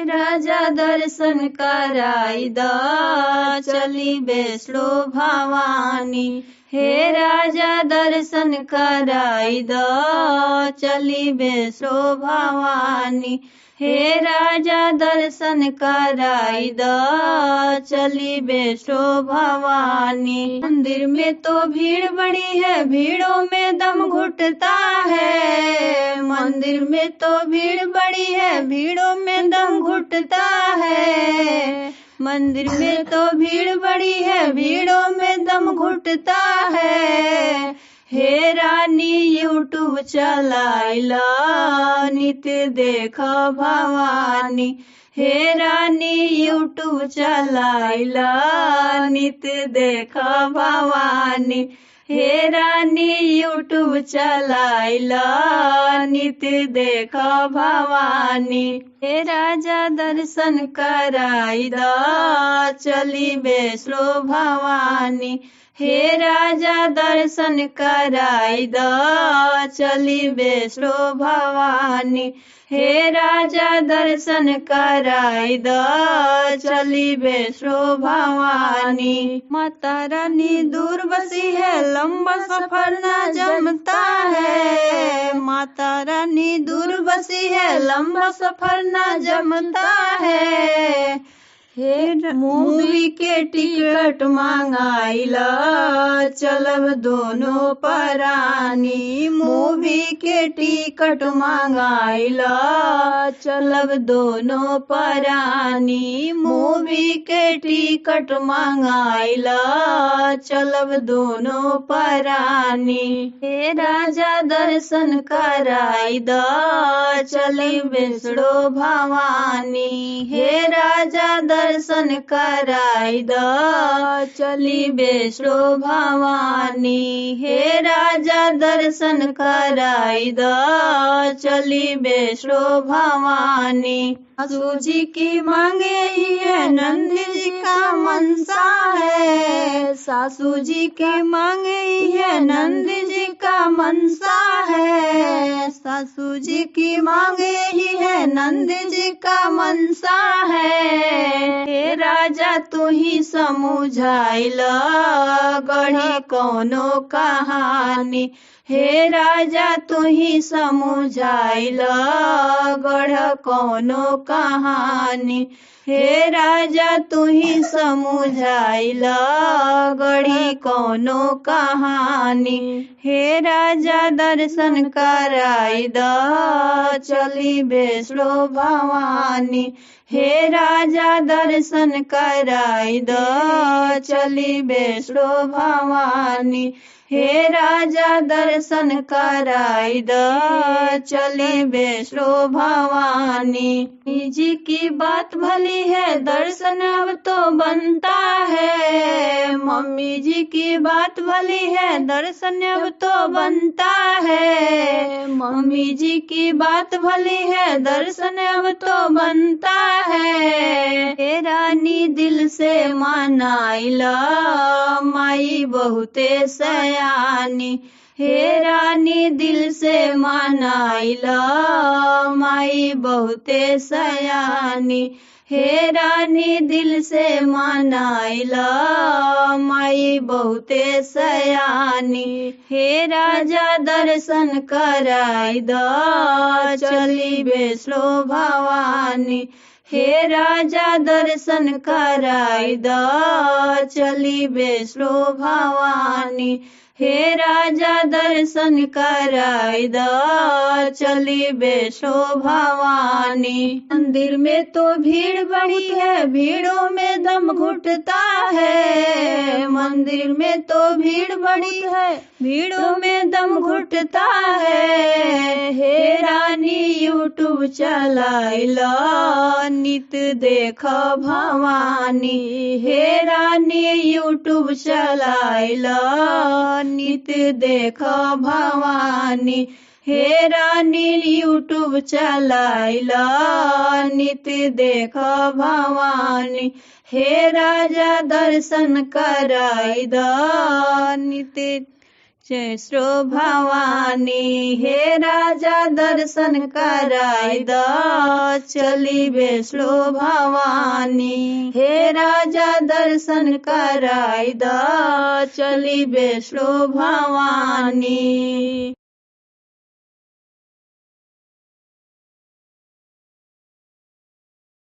राजा दर्शन कराई द चली वैष्णो भवानी। हे राजा दर्शन कराई द चली वैष्णो भवानी। हे राजा दर्शन कराई द चली वैष्णो भवानी। मंदिर में तो भीड़ बड़ी है, भीड़ों में दम घुटता है। मंदिर में तो भीड़ बड़ी है, भीड़ों में दम घुटता है। मंदिर में तो भीड़ बड़ी है, भीड़ों में दम घुटता है। हे रानी यूट्यूब चलाइला नित्य देख भवानी। हे रानी यूट्यूब चलाइला नित्य देख भवानी। हे रानी यूट्यूब चलाइला नित्य देख भवानी। हे राजा दर्शन कराई द चली वैष्णो भवानी। हे राजा दर्शन कराई द चली वैष्णो भवानी। हे राजा दर्शन कराई द चली वैष्णो भवानी। माता रानी दूर बसी है, लंबा सफर न जमता है। माता रानी दूर बसी है, लंबा सफर न जमता है। हे मूवी के टिकट मांगाइला चलब दोनों परानी। मूवी के टिकट मांगाइला चलब दोनों परानी। मूवी के टिकट मांगाइला चलब दोनों परानी। हे राजा दर्शन कराई द चली वैष्णो भवानी। हे राजा दर्शन कराई द चली वैष्णो भवानी। हे राजा दर्शन कराई द चली वैष्णो भवानी। सासू जी की मांगे ही है, नंद जी का मनसा है। सासू जी की मांगे ही है, नंद जी का मनसा है। सासू जी की मांगे ही है, नंद जी का मनसा है। हे राजा तू ही समझाइला गढ़ी कौनो कहानी। हे राजा तू ही समझाइला गढ़ कौनो कहानी। हे राजा तू ही समझाइला गढ़ी कौनो कहानी। हे राजा दर्शन कराई द चली वैष्णो भवानी। हे राजा दर्शन कराई द चली वैष्णो भवानी। हे राजा दर्शन कराई द चली वैष्णो भवानी। जी की बात भली है, दर्शन अब तो बनता है। मम्मी जी की बात भली है, दर्शन अब तो बनता है। मम्मी जी की बात भली है, दर्शन अब तो बनता है। हे रानी दिल से मनाइला माई बहुते सयानी। हे रानी दिल से मनाइला माई बहुते सयानी। हे रानी दिल से मनाइला माई बहुते सयानी। हे राजा दर्शन कराई द चली वैष्णो भवानी। हे राजा दर्शन कराई द चली वैष्णो भवानी। हे राजा दर्शन कराई द चली वैष्णो भवानी। मंदिर में तो भीड़ बड़ी है, भीड़ों में दम घुटता है। मंदिर में तो भीड़ बड़ी है, भीड़ों में दम घुटता है। हे रानी यूट्यूब चलाइला नित्य देख भवानी। हे रानी यूट्यूब चलाइला नित्य देख भवानी। हे रानी यूट्यूब चलाइला नित्य देख भवानी। हे राजा दर्शन कराई द नित्य बेस्लो भवानी। हे राजा दर्शन कराई द चली बेस्लो भवानी। हे राजा दर्शन कराई द चली बेस्लो भवानी।